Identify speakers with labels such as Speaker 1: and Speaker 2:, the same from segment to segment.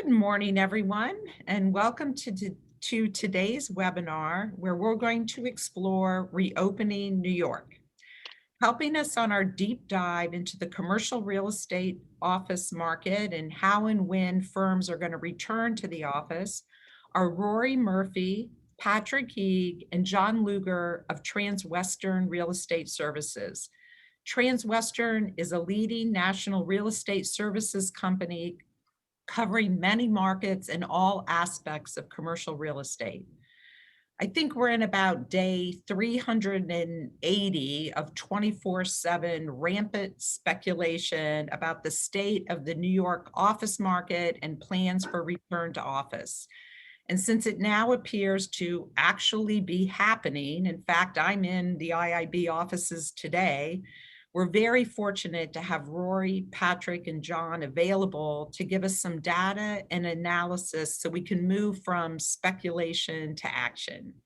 Speaker 1: Good morning, everyone, and welcome to today's webinar, where we're going to explore reopening New York. Helping us on our deep dive into the commercial real estate office market and how and when firms are going to return to the office are Rory Murphy, Patrick Heeg, and John Lugar of Transwestern Real Estate Services. Transwestern is a leading national real estate services company covering many markets and all aspects of commercial real estate. I think we're in about day 380 of 24/7 rampant speculation about the state of the New York office market and plans for return to office. And since it now appears to actually be happening, in fact, I'm in the IIB offices today, we're very fortunate to have Rory, Patrick, and John available to give us some data and analysis so we can move from speculation to action.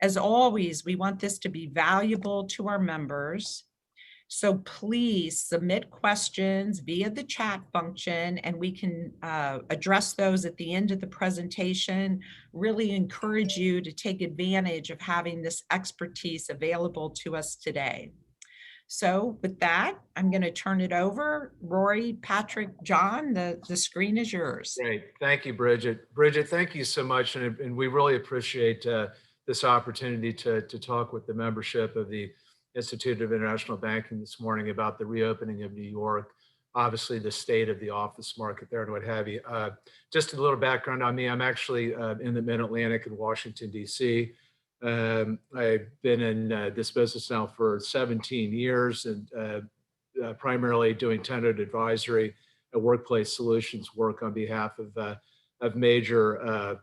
Speaker 1: As always, we want this to be valuable to our members. So please submit questions via the chat function, and we can address those at the end of the presentation. Really encourage you to take advantage of having this expertise available to us today. So with that, I'm going to turn it over. Rory, Patrick, John, the screen is yours.
Speaker 2: Great. Thank you, Bridget. Bridget, thank you so much. And we really appreciate this opportunity to talk with the membership of the Institute of International Banking this morning about the reopening of New York, obviously the state of the office market there and what have you. Just a little background on me. I'm actually in the Mid-Atlantic in Washington, D.C. I've been in this business now for 17 years and primarily doing tenant advisory and workplace solutions work on behalf of major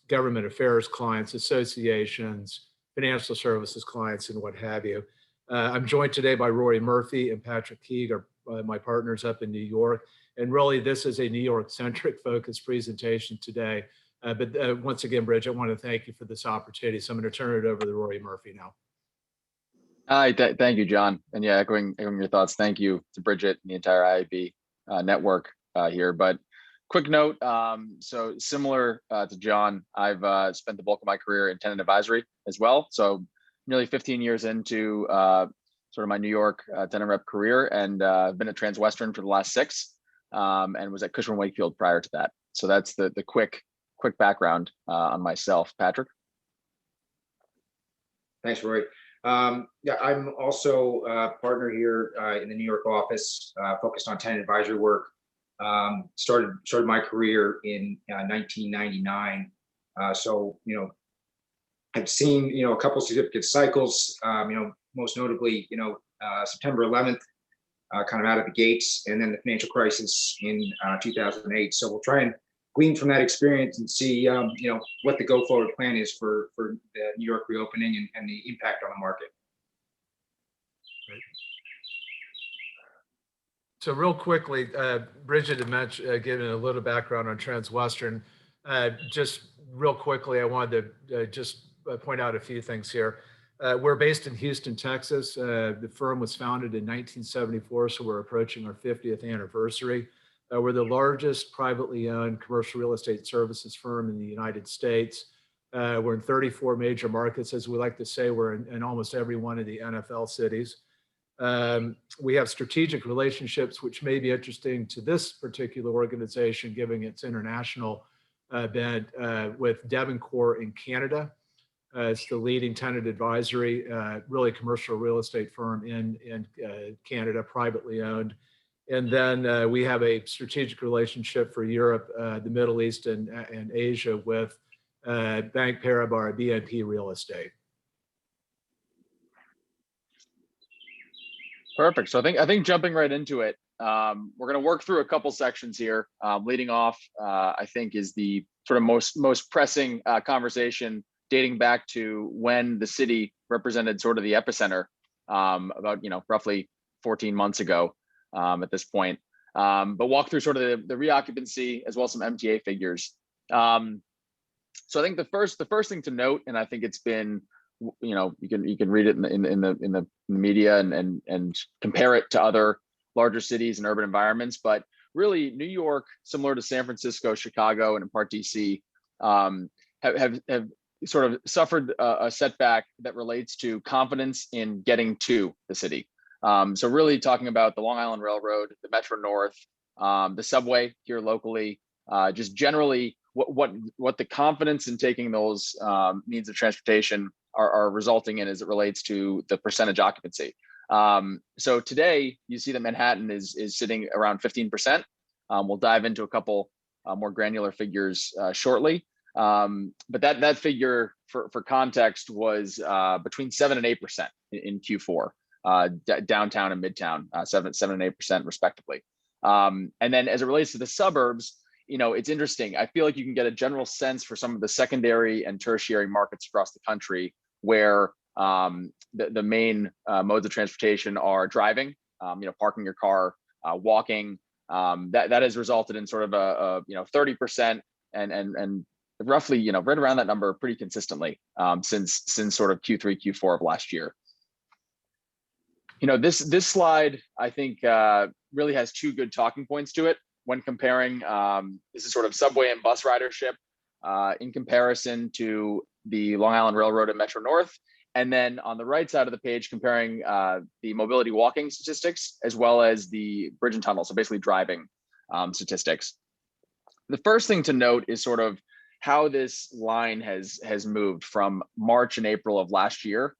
Speaker 2: government affairs clients, associations, financial services clients, and what have you. I'm joined today by Rory Murphy and Patrick Heeg, my partners up in New York. And really, this is a New York-centric focused presentation today. But once again, Bridget, I want to thank you for this opportunity. So I'm going to turn it over to Rory Murphy now.
Speaker 3: Hi, thank you, John. And yeah, echoing your thoughts. Thank you to Bridget and the entire IIB network here. But quick note, so similar to John, I've spent the bulk of my career in tenant advisory as well. So nearly 15 years into sort of my New York tenant rep career, and I've been at Transwestern for the last 6 and was at Cushman & Wakefield prior to that. So that's the quick background on myself. Patrick?
Speaker 4: Thanks, Rory. Yeah, I'm also a partner here in the New York office, focused on tenant advisory work. Started my career in 1999. So, I've seen, a couple significant cycles, most notably, September 11th, kind of out of the gates, and then the financial crisis in 2008. So we'll try and glean from that experience and see, what the go-forward plan is for the New York reopening and the impact on the market.
Speaker 2: Right. So real quickly, Bridget had mentioned, given a little background on Transwestern. Just real quickly, I wanted to just point out a few things here. We're based in Houston, Texas. The firm was founded in 1974, so we're approaching our 50th anniversary. We're the largest privately owned commercial real estate services firm in the United States. We're in 34 major markets. As we like to say, we're in almost every one of the NFL cities. We have strategic relationships, which may be interesting to this particular organization, given its international bent, with Devoncourt in Canada. It's the leading tenant advisory, really commercial real estate firm in Canada, privately owned. And then we have a strategic relationship for Europe, the Middle East, and Asia with Bank Paribas, BNP Real Estate.
Speaker 3: Perfect. So I think jumping right into it, we're going to work through a couple sections here. Leading off, I think, is the sort of most pressing conversation dating back to when the city represented sort of the epicenter about roughly 14 months ago at this point. But walk through sort of the reoccupancy as well as some MTA figures. So I think the first thing to note, and I think it's been, you can read it in the media and compare it to other larger cities and urban environments, but really New York, similar to San Francisco, Chicago, and in part DC, have sort of suffered a setback that relates to confidence in getting to the city. So really talking about the Long Island Railroad, the Metro North, the subway here locally, just generally what the confidence in taking those means of transportation are resulting in as it relates to the percentage occupancy. So today you see that Manhattan is sitting around 15%. We'll dive into a couple more granular figures shortly. But that figure for context was between 7 and 8% in Q4, downtown and midtown, 7 and 8% respectively. And then as it relates to the suburbs, it's interesting. I feel like you can get a general sense for some of the secondary and tertiary markets across the country where the main modes of transportation are driving, parking your car, walking. That has resulted in sort of a 30% and roughly, right around that number pretty consistently since sort of Q3, Q4 of last year. This slide, I think, really has two good talking points to it when comparing, this is sort of subway and bus ridership in comparison to the Long Island Railroad and Metro North. And then on the right side of the page, comparing the mobility walking statistics as well as the bridge and tunnel, so basically driving statistics. The first thing to note is sort of how this line has moved from March and April of last year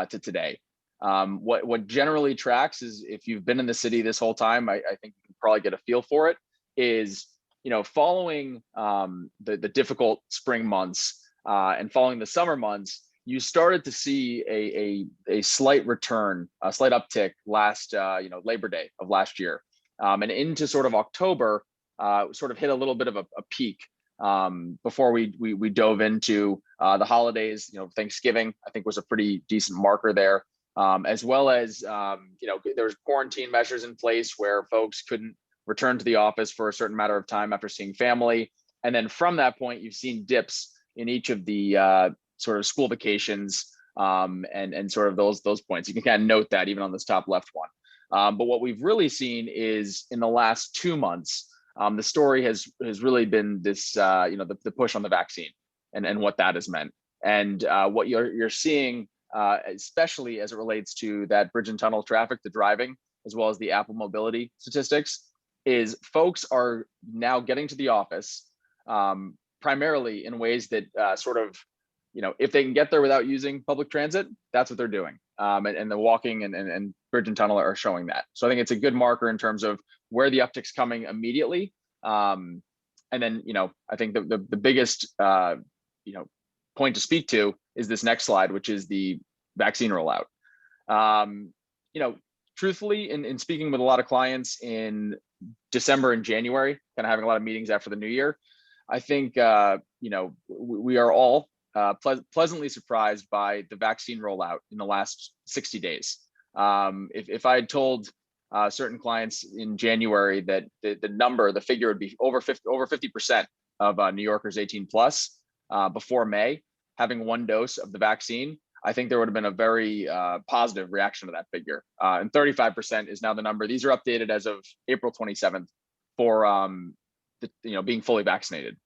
Speaker 3: to today. What generally tracks is, if you've been in the city this whole time, I think you can probably get a feel for it, is, following the difficult spring months and following the summer months, you started to see a slight return, a slight uptick last, Labor Day of last year. And into sort of October, sort of hit a little bit of a peak before we dove into the holidays. Thanksgiving, I think, was a pretty decent marker there. As well as, there was quarantine measures in place where folks couldn't return to the office for a certain matter of time after seeing family. And then from that point, you've seen dips in each of the sort of school vacations and sort of those points. You can kind of note that even on this top left one. But what we've really seen is in the last 2 months, the story has really been this, the push on the vaccine and what that has meant. And what you're seeing, especially as it relates to that bridge and tunnel traffic, the driving, as well as the Apple mobility statistics, is folks are now getting to the office primarily in ways that sort of, if they can get there without using public transit, that's what they're doing. And the walking and bridge and tunnel are showing that. So I think it's a good marker in terms of where the uptick's coming immediately. And then, I think the biggest, point to speak to is this next slide, which is the vaccine rollout. Truthfully, in speaking with a lot of clients in December and January, kind of having a lot of meetings after the new year, I think, we are all pleasantly surprised by the vaccine rollout in the last 60 days. If I had told certain clients in January that the figure would be over 50% of New Yorkers 18 plus before May having one dose of the vaccine, I think there would have been a very positive reaction to that figure. And 35% is now the number. These are updated as of April 27th for being fully vaccinated.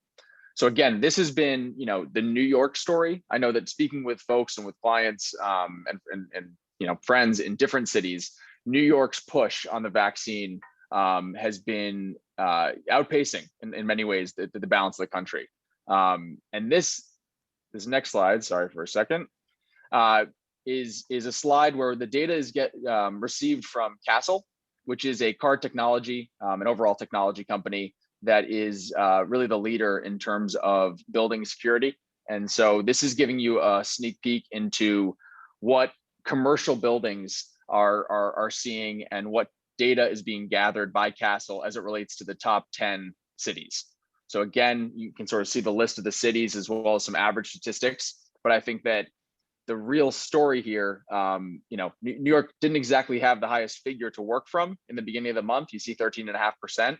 Speaker 3: So again, this has been, the New York story. I know that speaking with folks and with clients and friends in different cities, New York's push on the vaccine has been outpacing in many ways the balance of the country. And this next slide, sorry for a second, is a slide where the data is received from Castle, which is a card technology, an overall technology company that is really the leader in terms of building security. And so this is giving you a sneak peek into what commercial buildings are seeing and what data is being gathered by Castle as it relates to the top 10 cities. So again, you can sort of see the list of the cities as well as some average statistics. But I think that the real story here, New York didn't exactly have the highest figure to work from in the beginning of the month. You see 13.5%,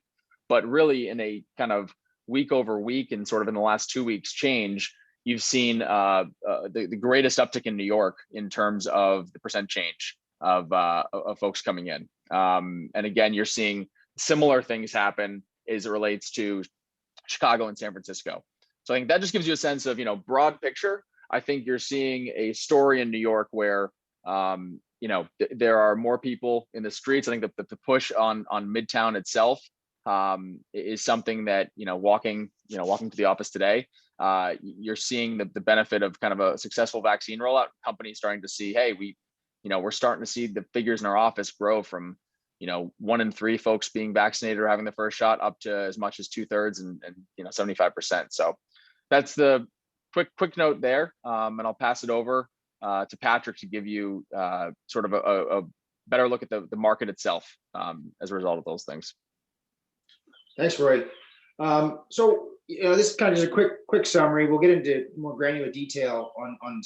Speaker 3: but really in a kind of week over week and sort of in the last 2 weeks change, you've seen the greatest uptick in New York in terms of the percent change of folks coming in. And again, you're seeing similar things happen as it relates to Chicago and San Francisco. So I think that just gives you a sense of, broad picture. I think you're seeing a story in New York where, there are more people in the streets. I think the push on Midtown itself is something that, walking to the office today, you're seeing the benefit of kind of a successful vaccine rollout. Companies starting to see, hey, we're starting to see the figures in our office grow from, 1 in 3 folks being vaccinated or having the first shot up to as much as 2/3 and 75%. So that's the quick note there. And I'll pass it over to Patrick to give you sort of a better look at the market itself as a result of those things.
Speaker 4: Thanks, Rory. So this kind of is a quick summary. We'll get into more granular detail on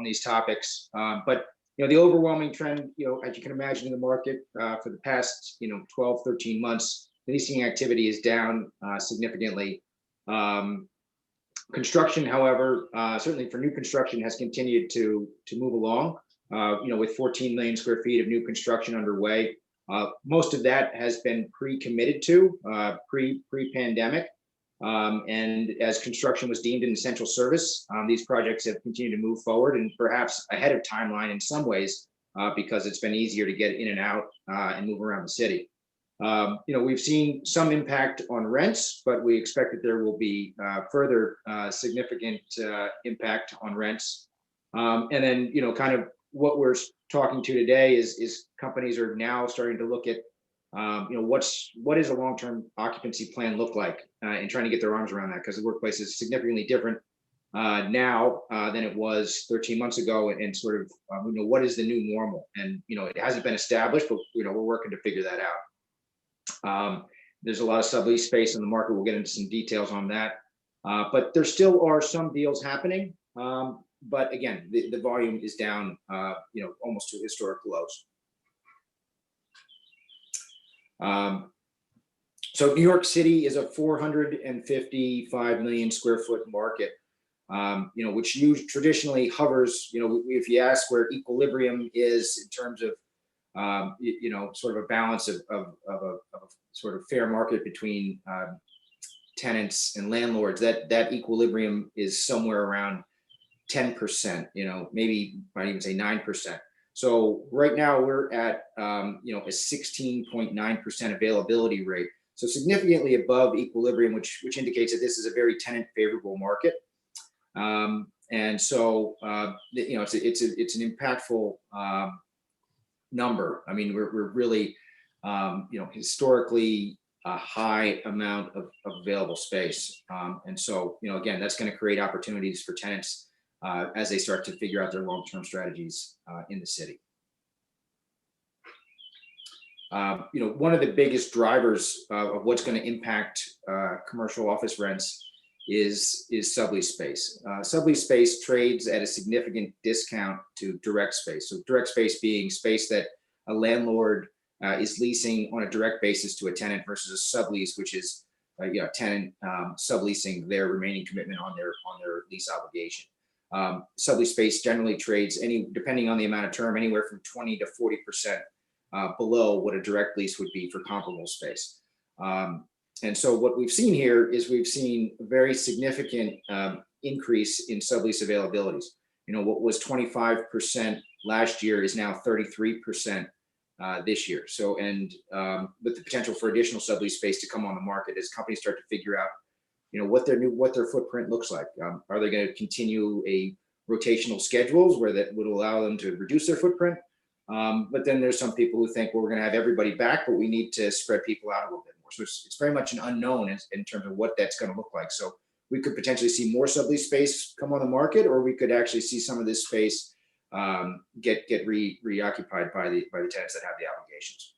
Speaker 4: these topics. But the overwhelming trend, as you can imagine in the market for the past 12, 13 months, leasing activity is down significantly. Construction, however, certainly for new construction, has continued to move along. With 14 million square feet of new construction underway. Most of that has been pre-committed to pre-pandemic. And as construction was deemed an essential service, these projects have continued to move forward and perhaps ahead of timeline in some ways because it's been easier to get in and out and move around the city. We've seen some impact on rents, but we expect that there will be further significant impact on rents. And then, kind of what we're talking to today is companies are now starting to look at, what does a long-term occupancy plan look like, and trying to get their arms around that, because the workplace is significantly different now than it was 13 months ago, and sort of, what is the new normal? And, it hasn't been established, but, we're working to figure that out. There's a lot of sublease space in the market. We'll get into some details on that. But there still are some deals happening. But again, the volume is down, almost to historic lows. So New York City is a 455 million square foot market, which traditionally hovers, if you ask where equilibrium is in terms of, sort of a balance of a sort of fair market between tenants and landlords, that equilibrium is somewhere around 10%, maybe might even say 9%. So right now we're at, a 16.9% availability rate. So significantly above equilibrium, which indicates that this is a very tenant favorable market. And so, it's an impactful number. I mean, we're really, historically a high amount of available space. And so, again, that's going to create opportunities for tenants as they start to figure out their long-term strategies in the city. One of the biggest drivers of what's going to impact commercial office rents is sublease space. Sublease space trades at a significant discount to direct space. So direct space being space that a landlord is leasing on a direct basis to a tenant versus a sublease, which is a tenant subleasing their remaining commitment on their lease obligation. Sublease space generally trades depending on the amount of term, anywhere from 20 to 40% below what a direct lease would be for comparable space. And so what we've seen here is we've seen a very significant increase in sublease availabilities. What was 25% last year is now 33% this year. So, and with the potential for additional sublease space to come on the market as companies start to figure out, what their footprint looks like. Are they going to continue a rotational schedules where that would allow them to reduce their footprint? But then there's some people who think, well, we're going to have everybody back, but we need to spread people out a little bit more. So it's very much an unknown in terms of what that's going to look like. So we could potentially see more sublease space come on the market, or we could actually see some of this space get reoccupied by the tenants that have the obligations.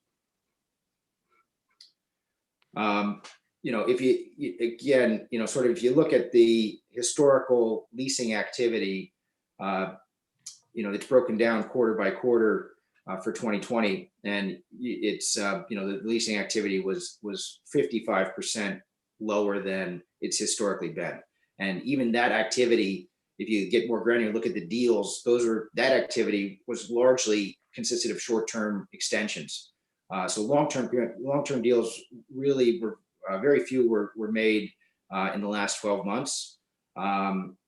Speaker 4: If you again, sort of if you look at the historical leasing activity, it's broken down quarter by quarter for 2020, and it's the leasing activity was 55% lower than it's historically been. And even that activity, if you get more granular, look at the deals, that activity was largely consisted of short-term extensions. So long-term deals really were very few were made in the last 12 months.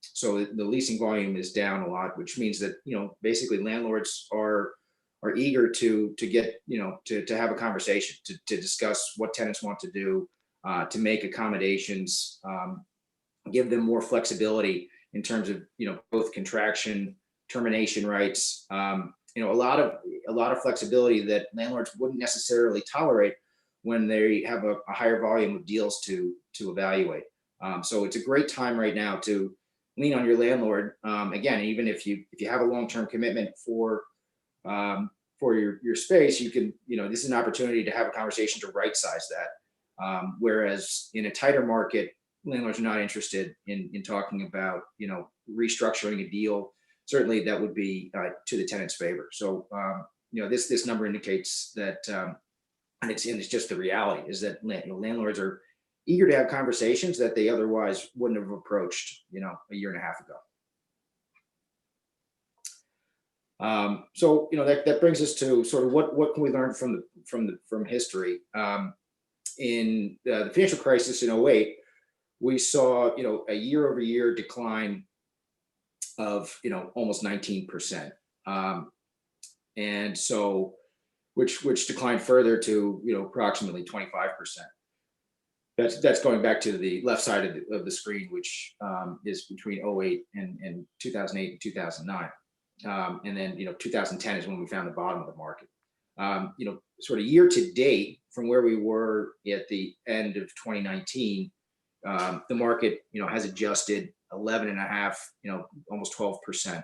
Speaker 4: So the leasing volume is down a lot, which means that, basically landlords are eager to get, to have a conversation, to discuss what tenants want to do, to make accommodations, give them more flexibility in terms of, both contraction, termination rights, a lot of flexibility that landlords wouldn't necessarily tolerate when they have a higher volume of deals to evaluate. So it's a great time right now to lean on your landlord. Again, even if you have a long-term commitment for your space, you can, this is an opportunity to have a conversation to right size that. Whereas in a tighter market, landlords are not interested in talking about, restructuring a deal. Certainly that would be to the tenant's favor. So, this number indicates that, and it's just the reality is that landlords are eager to have conversations that they otherwise wouldn't have approached, a year and a half ago. So that brings us to sort of what can we learn from history. In the financial crisis in 2008, we saw a year-over-year decline of almost 19%, and so which declined further to approximately 25%. That's going back to the left side of the screen, which is between 2008 and 2008 and 2009. And then 2010 is when we found the bottom of the market. Sort of year to date from where we were at the end of 2019, the market has adjusted 11.5, almost 12%.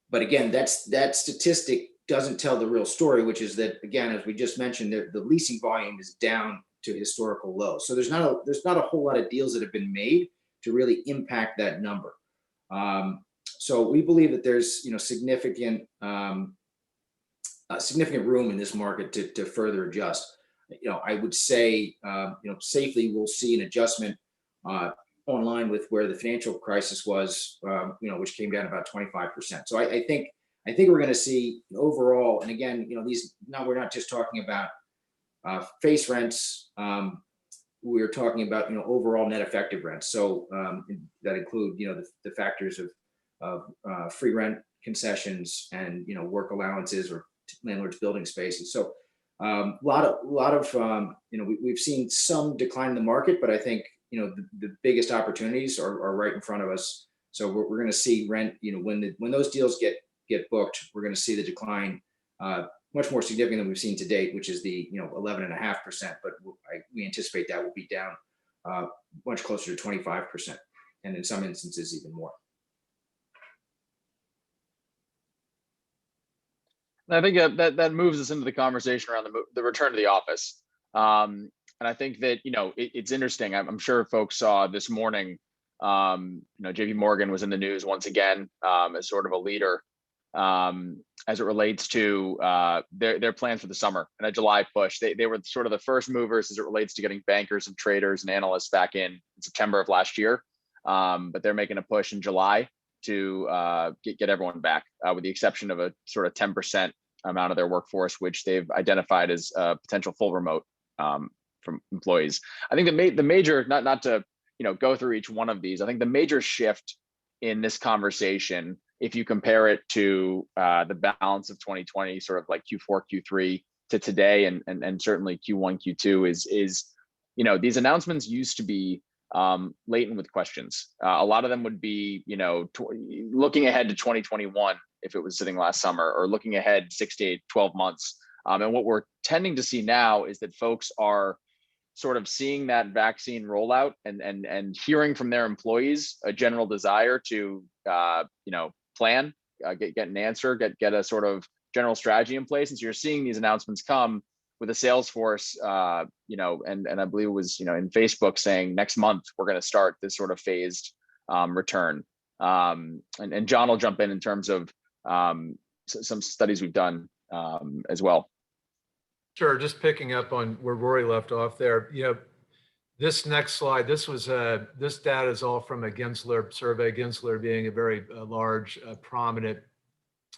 Speaker 4: But again, that statistic doesn't tell the real story, which is that, again, as we just mentioned, the leasing volume is down to historical lows. So there's not a whole lot of deals that have been made to really impact that number. So we believe that there's significant room in this market to further adjust. I would say safely we'll see an adjustment online with where the financial crisis was, which came down about 25%. So I think we're going to see overall, and again, we're not just talking about face rents. We're talking about overall net effective rents. So that include the factors of free rent concessions and work allowances or landlords building spaces. So a lot of we've seen some decline in the market, but I think the biggest opportunities are right in front of us. So we're going to see rent, when those deals get booked, we're going to see the decline much more significant than we've seen to date, which is the 11.5%. But we anticipate that will be down much closer to 25%, and in some instances even more.
Speaker 3: I think that moves us into the conversation around the return to the office. And I think that, it's interesting. I'm sure folks saw this morning, JP Morgan was in the news once again as sort of a leader as it relates to their plans for the summer and a July push. They were sort of the first movers as it relates to getting bankers and traders and analysts back in September of last year. But they're making a push in July to get everyone back, with the exception of a sort of 10% amount of their workforce, which they've identified as potential full remote from employees. I think the major, not to go through each one of these, I think the major shift in this conversation, if you compare it to the balance of 2020, sort of like Q4, Q3 to today, and certainly Q1, Q2, is these announcements used to be laden with questions. A lot of them would be, looking ahead to 2021, if it was sitting last summer, or looking ahead 6 to 8, 12 months. And what we're tending to see now is that folks are sort of seeing that vaccine rollout and hearing from their employees a general desire to, plan, get an answer, get a sort of general strategy in place. And so you're seeing these announcements come with a sales force, and I believe it was, in Facebook saying next month, we're going to start this sort of phased return. And John will jump in terms of some studies we've done as well.
Speaker 2: Sure. Just picking up on where Rory left off there. This next slide, this data is all from a Gensler survey. Gensler being a very large, prominent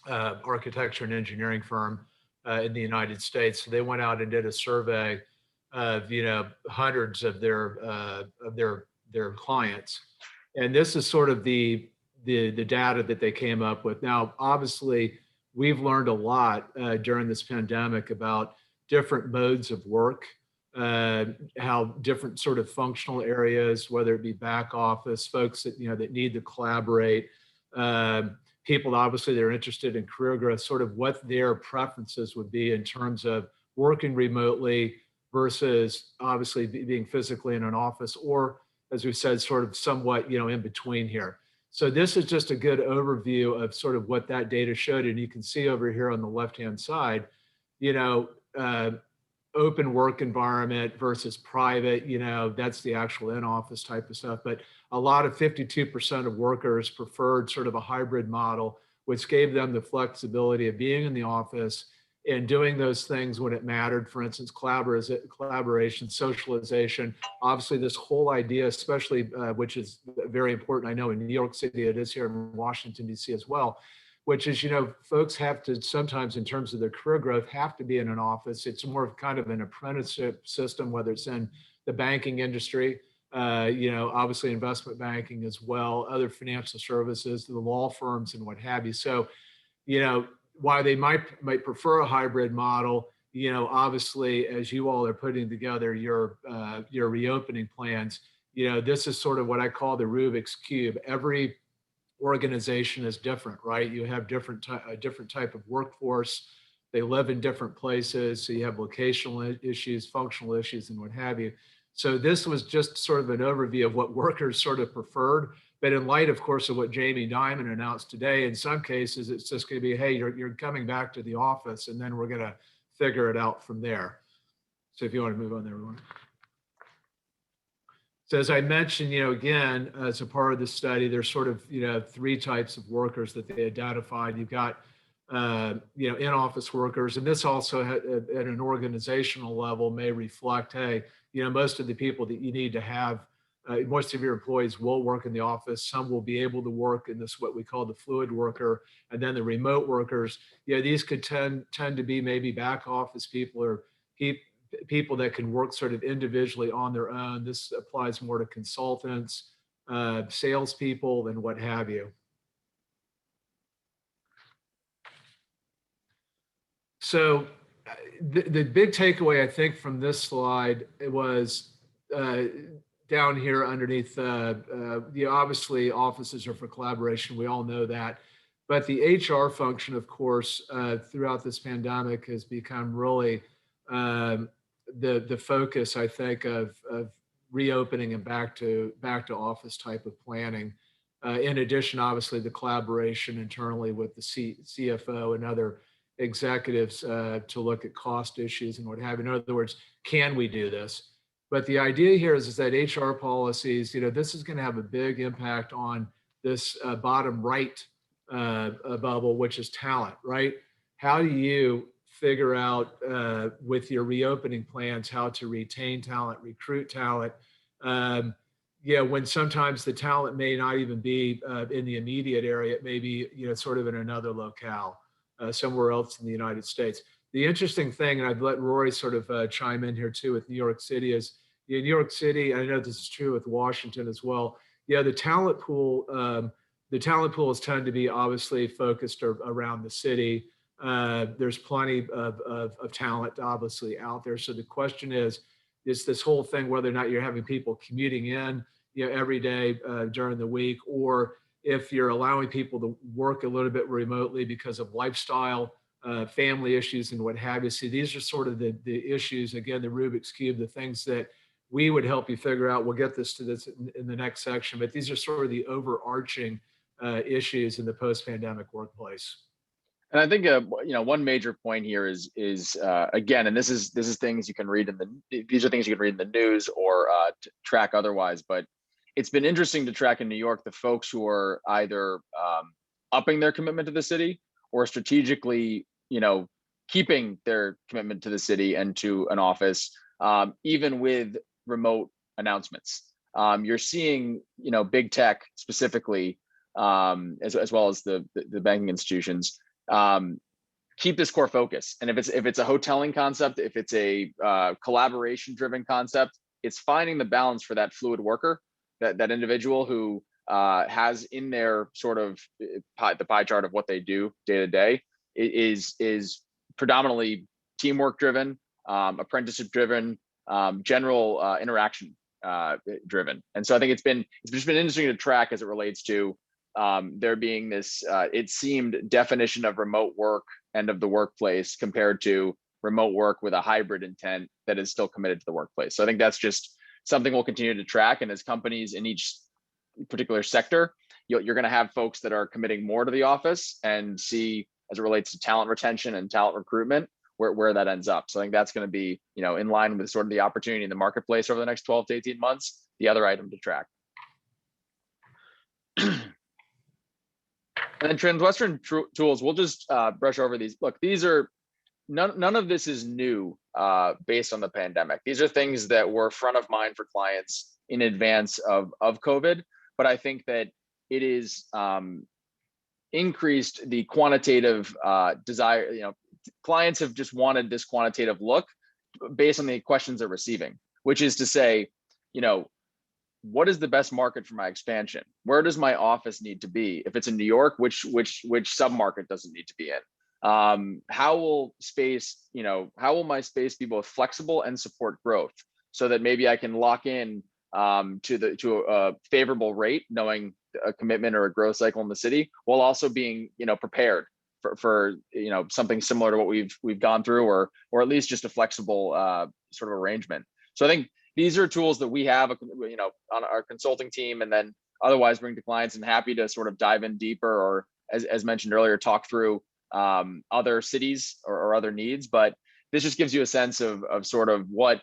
Speaker 2: architecture and engineering firm in the United States. So they went out and did a survey of, hundreds of their clients. And this is sort of the data that they came up with. Now, obviously, we've learned a lot during this pandemic about different modes of work, how different sort of functional areas, whether it be back office, folks that, that need to collaborate, people obviously that are interested in career growth, sort of what their preferences would be in terms of working remotely versus obviously being physically in an office, or as we said, sort of somewhat, in between here. So this is just a good overview of sort of what that data showed. And you can see over here on the left-hand side, uh, open work environment versus private, that's the actual in-office type of stuff. But a lot of 52% of workers preferred sort of a hybrid model, which gave them the flexibility of being in the office and doing those things when it mattered. For instance, collaboration, socialization. Obviously, this whole idea, especially which is very important, I know in New York City, it is here in Washington, D.C. as well, which is, folks have to sometimes, in terms of their career growth, have to be in an office. It's more of kind of an apprenticeship system, whether it's in the banking industry, obviously investment banking as well, other financial services, the law firms and what have you. So, while they might prefer a hybrid model, obviously, as you all are putting together your reopening plans, this is sort of what I call the Rubik's Cube. Every organization is different, right? You have a different type of workforce. They live in different places. So you have locational issues, functional issues, and what have you. So this was just sort of an overview of what workers sort of preferred. But in light, of course, of what Jamie Dimon announced today, in some cases, it's just going to be, hey, you're coming back to the office, and then we're going to figure it out from there. So if you want to move on there, everyone. So as I mentioned, again, as a part of the study, there's sort of, three types of workers that they identified. You've got, in-office workers, and this also at an organizational level may reflect, hey, most of the people that you need to have, most of your employees will work in the office. Some will be able to work in this, what we call the fluid worker, and then the remote workers. These could tend to be maybe back office people or people that can work sort of individually on their own. This applies more to consultants, salespeople, and what have you. So the big takeaway, I think, from this slide, it was down here underneath, obviously offices are for collaboration. We all know that. But the HR function, of course, throughout this pandemic has become really the focus, I think, of reopening and back to office type of planning. In addition, obviously, the collaboration internally with the CFO and other executives to look at cost issues and what have you. In other words, can we do this? But the idea here is that HR policies, this is going to have a big impact on this bottom right bubble, which is talent, right? How do you figure out with your reopening plans how to retain talent, recruit talent? When sometimes the talent may not even be in the immediate area, it may be, sort of in another locale. Somewhere else in the United States. The interesting thing, and I've let Rory sort of chime in here too with New York City, is New York City, I know this is true with Washington as well. The talent pool has tended to be obviously focused around the city. There's plenty of talent obviously out there. So the question is this whole thing, whether or not you're having people commuting in, every day during the week, or if you're allowing people to work a little bit remotely because of lifestyle, family issues and what have you. See, these are sort of the issues, again, the Rubik's Cube, the things that we would help you figure out. We'll get to this in the next section, but these are sort of the overarching issues in the post-pandemic workplace.
Speaker 3: And I think one major point here is again, and this is things you can read these are things you can read in the news or track otherwise, but it's been interesting to track in New York the folks who are either upping their commitment to the city or strategically, keeping their commitment to the city and to an office, even with remote announcements. You're seeing, big tech specifically, as well as the banking institutions, keep this core focus. And if it's a hoteling concept, if it's a collaboration driven concept, it's finding the balance for that fluid worker, that individual who has in their sort of the pie chart of what they do day to day is predominantly teamwork driven, apprenticeship driven, general interaction driven. And so I think it's just been interesting to track as it relates to there being this it seemed definition of remote work end of the workplace compared to remote work with a hybrid intent that is still committed to the workplace. So I think that's just something we'll continue to track. And as companies in each particular sector, you're going to have folks that are committing more to the office and see as it relates to talent retention and talent recruitment where that ends up. So I think that's going to be, in line with sort of the opportunity in the marketplace over the next 12 to 18 months, the other item to track. And then Transwestern Tools, we'll just brush over these. Look, these are, none of this is new based on the pandemic. These are things that were front of mind for clients in advance of COVID. But I think that it is increased the quantitative desire. Clients have just wanted this quantitative look based on the questions they're receiving, which is to say, what is the best market for my expansion? Where does my office need to be? If it's in New York, which submarket does it need to be in? How will my space be both flexible and support growth so that maybe I can lock in to a favorable rate, knowing a commitment or a growth cycle in the city, while also being prepared for something similar to what we've gone through, or at least just a flexible sort of arrangement. So I think these are tools that we have, on our consulting team, and then otherwise bring to clients, and happy to sort of dive in deeper, or as mentioned earlier, talk through other cities or other needs. But this just gives you a sense of sort of what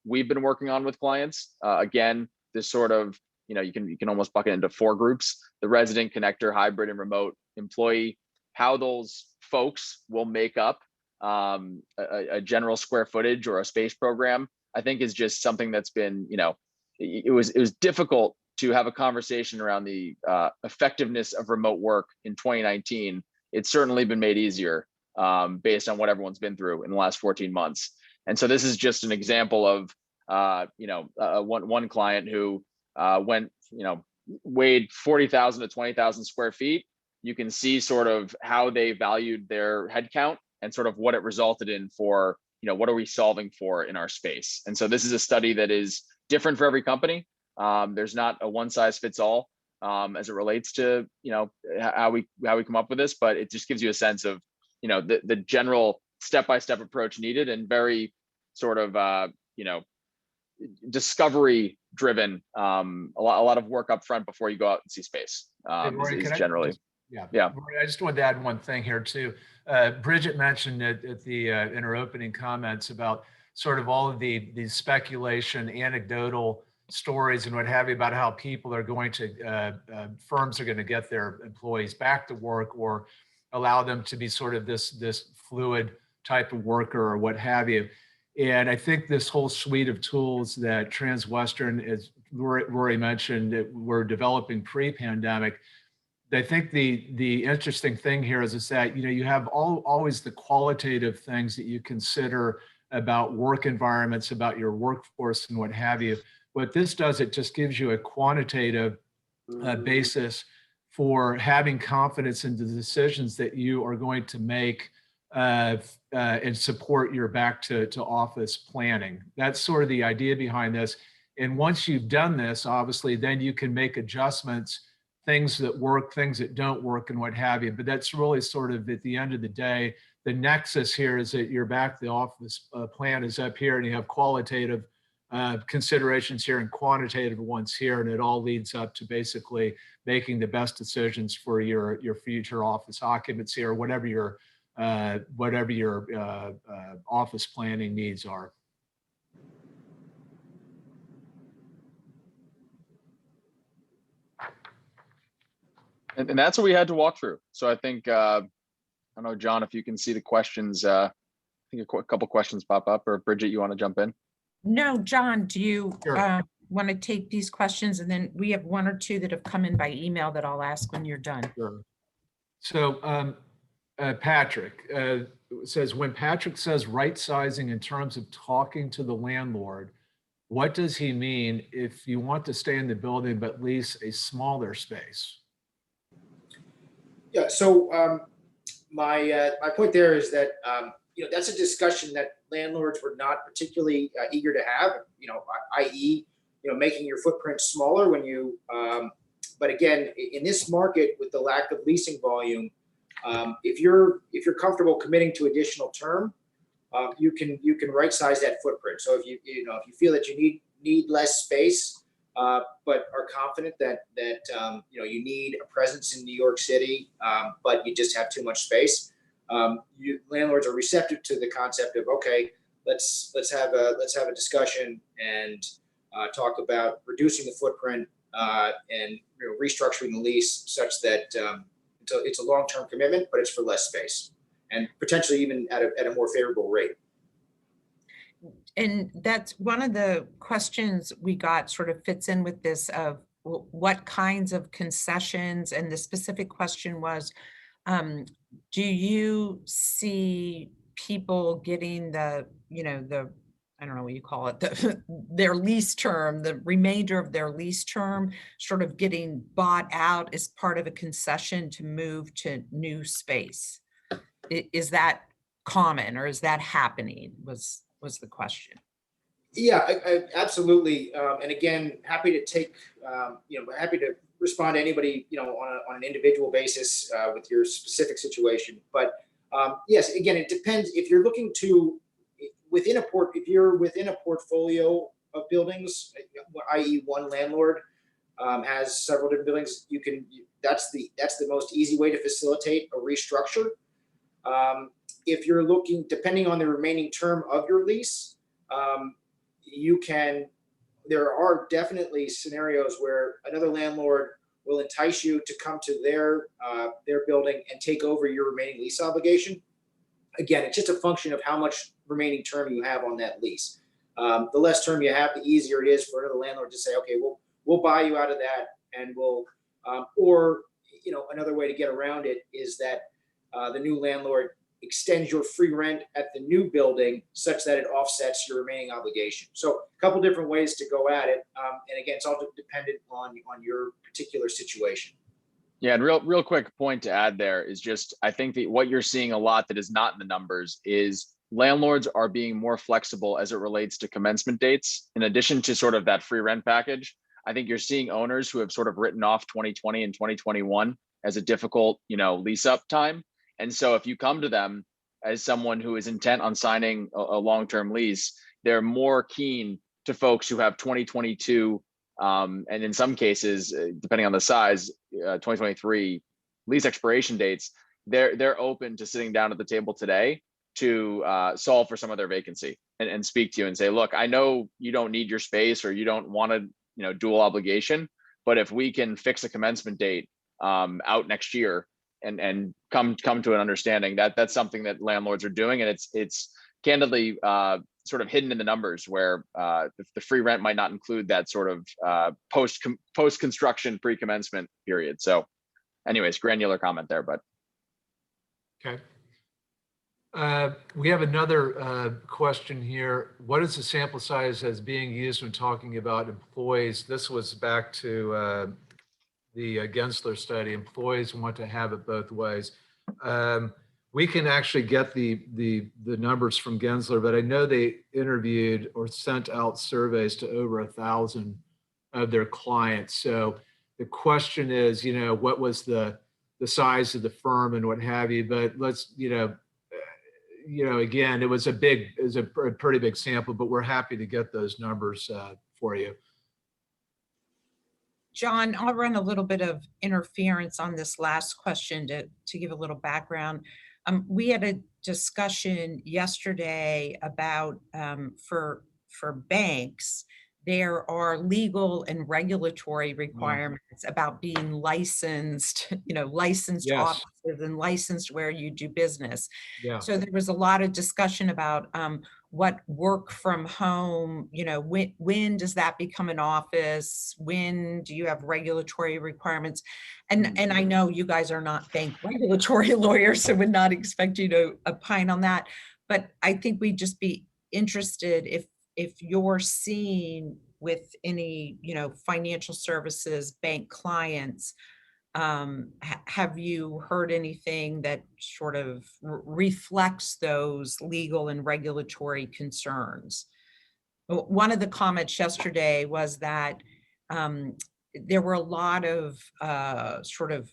Speaker 3: we've been working on with clients. Again, this sort of you can almost bucket into 4 groups: the resident, connector, hybrid, and remote employee. How those folks will make up a general square footage or a space program, I think is just something that's been, it was difficult to have a conversation around the effectiveness of remote work in 2019. It's certainly been made easier based on what everyone's been through in the last 14 months. And so this is just an example of, one client who went, weighed 40,000 to 20,000 square feet. You can see sort of how they valued their headcount and sort of what it resulted in for, what are we solving for in our space? And so this is a study that is different for every company. There's not a one size fits all as it relates to, how we come up with this, but it just gives you a sense of, the general step-by-step approach needed, and very sort of, discovery driven, a lot of work up front before you go out and see space.
Speaker 2: Hey, Rory,
Speaker 3: is generally.
Speaker 2: Yeah. Rory, I just wanted to add one thing here too. Bridget mentioned in her opening comments about sort of all of the speculation, anecdotal stories and what have you about how people are going to, firms are going to get their employees back to work, or allow them to be sort of this fluid type of worker or what have you. And I think this whole suite of tools that Transwestern, as Rory mentioned, that we're developing pre-pandemic, I think the interesting thing here is that, you have always the qualitative things that you consider about work environments, about your workforce and what have you. What this does, it just gives you a quantitative basis for having confidence in the decisions that you are going to make and support your back to office planning. That's sort of the idea behind this. And once you've done this, obviously, then you can make adjustments, things that work, things that don't work, and what have you. But that's really sort of, at the end of the day, the nexus here is that your back to the office plan is up here, and you have qualitative considerations here and quantitative ones here, and it all leads up to basically making the best decisions for your future office occupancy, or whatever your office planning needs are.
Speaker 3: And that's what we had to walk through. So I think, I don't know, John, if you can see the questions, I think a couple questions pop up, or Bridget, you want to jump in?
Speaker 1: No, John, do you
Speaker 2: Sure.
Speaker 1: want to take these questions? And then we have 1 or 2 that have come in by email that I'll ask when you're done.
Speaker 2: Sure. So Patrick says, when Patrick says right sizing in terms of talking to the landlord, what does he mean if you want to stay in the building but lease a smaller space?
Speaker 4: Yeah, so my point there is that that's a discussion that landlords were not particularly eager to have. I.e., making your footprint smaller when you. But again, in this market with the lack of leasing volume, if you're comfortable committing to additional term, you can right size that footprint. So if you feel that you need less space, but are confident that you need a presence in New York City, but you just have too much space, landlords are receptive to the concept of, okay, let's have a discussion and talk about reducing the footprint and restructuring the lease such that it's a long-term commitment, but it's for less space and potentially even at a more favorable rate.
Speaker 1: And that's one of the questions we got, sort of fits in with this of what kinds of concessions, and the specific question was, do you see people getting the I don't know what you call it, their lease term, the remainder of their lease term, sort of getting bought out as part of a concession to move to new space? Is that common, or is that happening, was the question?
Speaker 4: Yeah, I absolutely. And again, happy to take, happy to respond to anybody, on an individual basis with your specific situation. But yes, again, it depends if you're looking to if you're within a portfolio of buildings, i.e., one landlord has several different buildings. That's the most easy way to facilitate a restructure. If you're looking, depending on the remaining term of your lease, there are definitely scenarios where another landlord will entice you to come to their building and take over your remaining lease obligation. Again, it's just a function of how much remaining term you have on that lease. The less term you have, the easier it is for another landlord to say, okay, we'll buy you out of that, and or another way to get around it is that the new landlord extends your free rent at the new building such that it offsets your remaining obligation. So a couple different ways to go at it. And again, it's all dependent on your particular situation.
Speaker 3: Yeah, and real quick point to add there is just, I think that what you're seeing a lot that is not in the numbers is landlords are being more flexible as it relates to commencement dates. In addition to sort of that free rent package, I think you're seeing owners who have sort of written off 2020 and 2021 as a difficult, lease up time. And so if you come to them as someone who is intent on signing a long-term lease, they're more keen to folks who have 2022 and in some cases, depending on the size, 2023 lease expiration dates. They're open to sitting down at the table today to solve for some of their vacancy and speak to you and say, look, I know you don't need your space or you don't want to, dual obligation, but if we can fix a commencement date out next year and come to an understanding, that's something that landlords are doing, and it's candidly sort of hidden in the numbers where the free rent might not include that sort of post construction pre-commencement period. So anyways, granular comment there, but
Speaker 2: okay. We have another question here. What is the sample size as being used when talking about employees? This was back to the Gensler study. Employees want to have it both ways. We can actually get the numbers from Gensler, but I know they interviewed or sent out surveys to over 1,000 of their clients. So the question is, what was the size of the firm and what have you? But let's, again, it was a pretty big sample, but we're happy to get those numbers for you.
Speaker 1: John, I'll run a little bit of interference on this last question to give a little background. We had a discussion yesterday about for banks, there are legal and regulatory requirements about being licensed, licensed
Speaker 2: Yes.
Speaker 1: offices and licensed where you do business.
Speaker 2: Yeah.
Speaker 1: So there was a lot of discussion about what work from home, when does that become an office? When do you have regulatory requirements? And I know you guys are not bank regulatory lawyers, so would not expect you to opine on that. But I think we'd just be interested if you're seeing with any, financial services, bank clients, have you heard anything that sort of reflects those legal and regulatory concerns? One of the comments yesterday was that there were a lot of sort of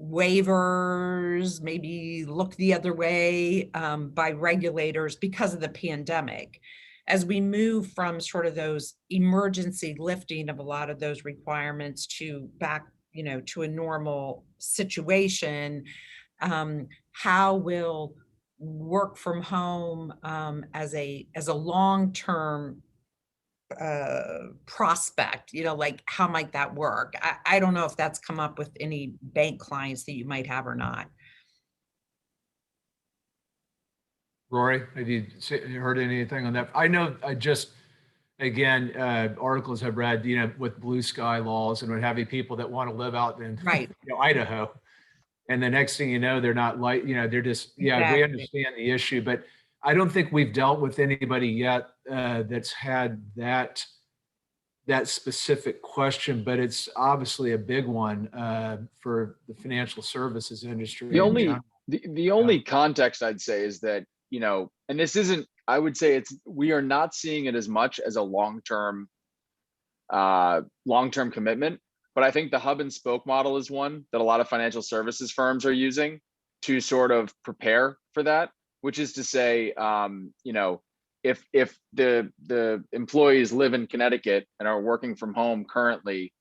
Speaker 1: waivers, maybe look the other way by regulators because of the pandemic. As we move from sort of those emergency lifting of a lot of those requirements to back, to a normal situation, how will work from home as a long-term prospect, like how might that work? I don't know if that's come up with any bank clients that you might have or not.
Speaker 2: Rory, have you heard anything on that? I know again, articles I've read, with blue sky laws and what have you, people that want to live out in
Speaker 1: Right.
Speaker 2: Idaho. And the next thing you know, they're not they're just, yeah, we
Speaker 1: Exactly.
Speaker 2: understand the issue, but I don't think we've dealt with anybody yet that's had that specific question, but it's obviously a big one for the financial services industry.
Speaker 3: The only context I'd say is that, and this isn't, I would say we are not seeing it as much as a long-term commitment, but I think the hub and spoke model is one that a lot of financial services firms are using to sort of prepare for that, which is to say, if the employees live in Connecticut and are working from home currently,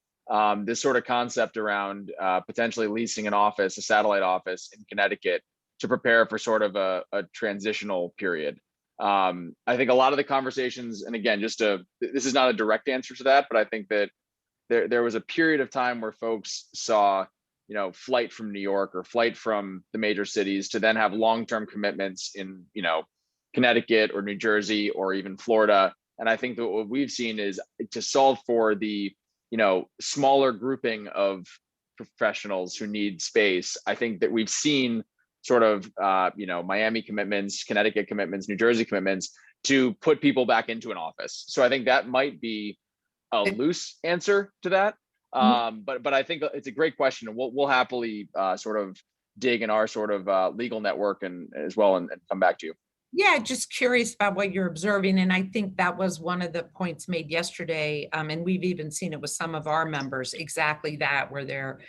Speaker 3: this sort of concept around potentially leasing an office, a satellite office in Connecticut, to prepare for sort of a transitional period. I think a lot of the conversations, and again, this is not a direct answer to that, but I think that there was a period of time where folks saw, flight from New York or flight from the major cities to then have long-term commitments in, Connecticut or New Jersey or even Florida. And I think that what we've seen is to solve for the, smaller grouping of professionals who need space. I think that we've seen sort of, Miami commitments, Connecticut commitments, New Jersey commitments to put people back into an office. So I think that might be a loose answer to that. But I think it's a great question, and we'll happily sort of dig in our sort of legal network and as well and come back to you.
Speaker 1: Yeah, just curious about what you're observing. And I think that was one of the points made yesterday. And we've even seen it with some of our members, exactly that, where they're,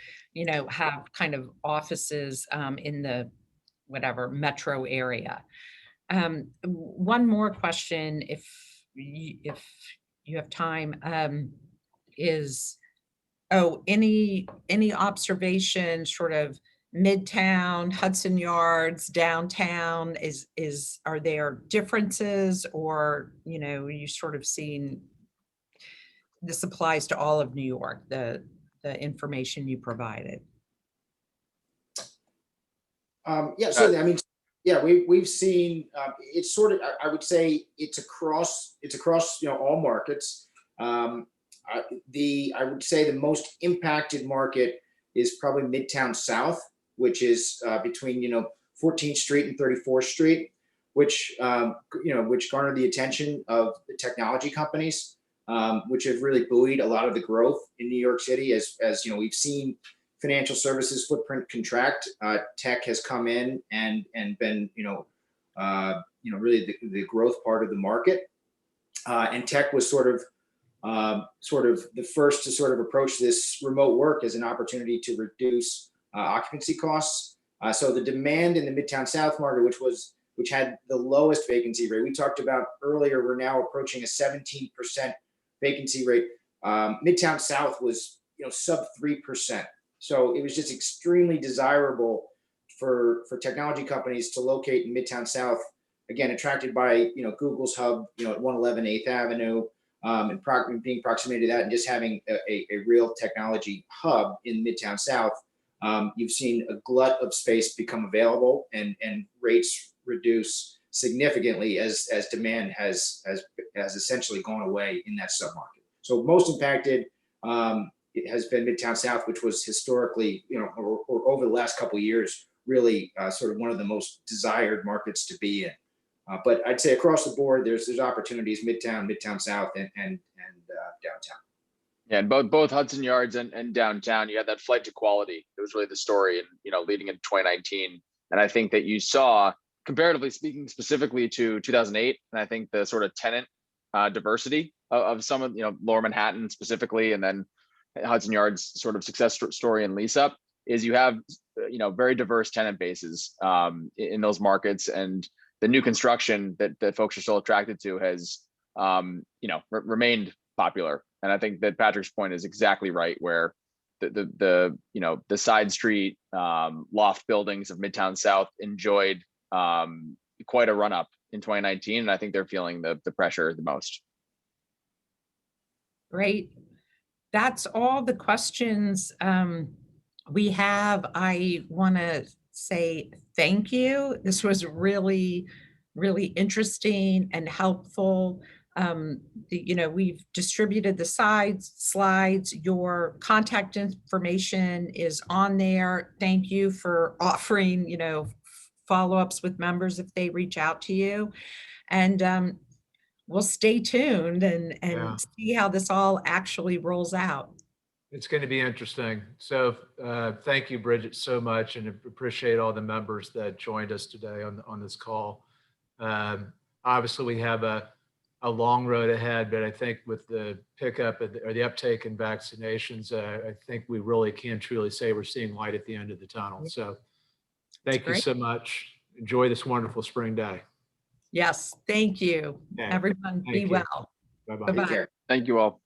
Speaker 1: have kind of offices in the whatever metro area. One more question, if you have time, is, any observation sort of Midtown, Hudson Yards, downtown, are there differences, or, you sort of seen this applies to all of New York, the information you provided?
Speaker 4: Yeah, certainly. I mean, yeah, we've seen it's sort of, I would say it's across all markets. I would say the most impacted market is probably Midtown South, which is between 14th Street and 34th Street, which garnered the attention of the technology companies, which have really buoyed a lot of the growth in New York City. As we've seen financial services footprint contract, tech has come in and been really the growth part of the market, and tech was sort of the first to sort of approach this remote work as an opportunity to reduce occupancy costs. So the demand in the Midtown South market, which had the lowest vacancy rate, we talked about earlier, we're now approaching a 17% vacancy rate. Midtown South was sub 3%. So it was just extremely desirable for technology companies to locate in Midtown South, again, attracted by Google's hub at 111 8th Avenue, and being proximity to that, and just having a real technology hub in Midtown South. You've seen a glut of space become available and rates reduce significantly as demand has essentially gone away in that submarket. So most impacted it has been Midtown South, which was historically, or over the last couple of years, really sort of one of the most desired markets to be in. But I'd say across the board, there's opportunities Midtown South, and downtown.
Speaker 3: Yeah, and both Hudson Yards and downtown, you had that flight to quality. It was really the story, and leading into 2019. And I think that you saw, comparatively speaking, specifically to 2008, and I think the sort of tenant diversity of some of Lower Manhattan specifically, and then Hudson Yards sort of success story and lease up is you have very diverse tenant bases in those markets, and the new construction that folks are still attracted to has remained popular. And I think that Patrick's point is exactly right, where the side street loft buildings of Midtown South enjoyed quite a run up in 2019, and I think they're feeling the pressure the most.
Speaker 1: Great. That's all the questions we have. I want to say thank you. This was really, really interesting and helpful. We've distributed the slides. Your contact information is on there. Thank you for offering, follow-ups with members if they reach out to you. And we'll stay tuned and see how this all actually rolls out.
Speaker 2: It's going to be interesting. So thank you, Bridget, so much, and appreciate all the members that joined us today on this call. Obviously, we have a long road ahead, but I think with the pickup or the uptake in vaccinations, I think we really can truly say we're seeing light at the end of the tunnel. So thank you so much. Enjoy this wonderful spring day.
Speaker 1: Yes, thank you.
Speaker 2: Okay.
Speaker 1: Everyone, be well.
Speaker 2: Bye-bye.
Speaker 1: Bye-bye.
Speaker 3: Thank you all.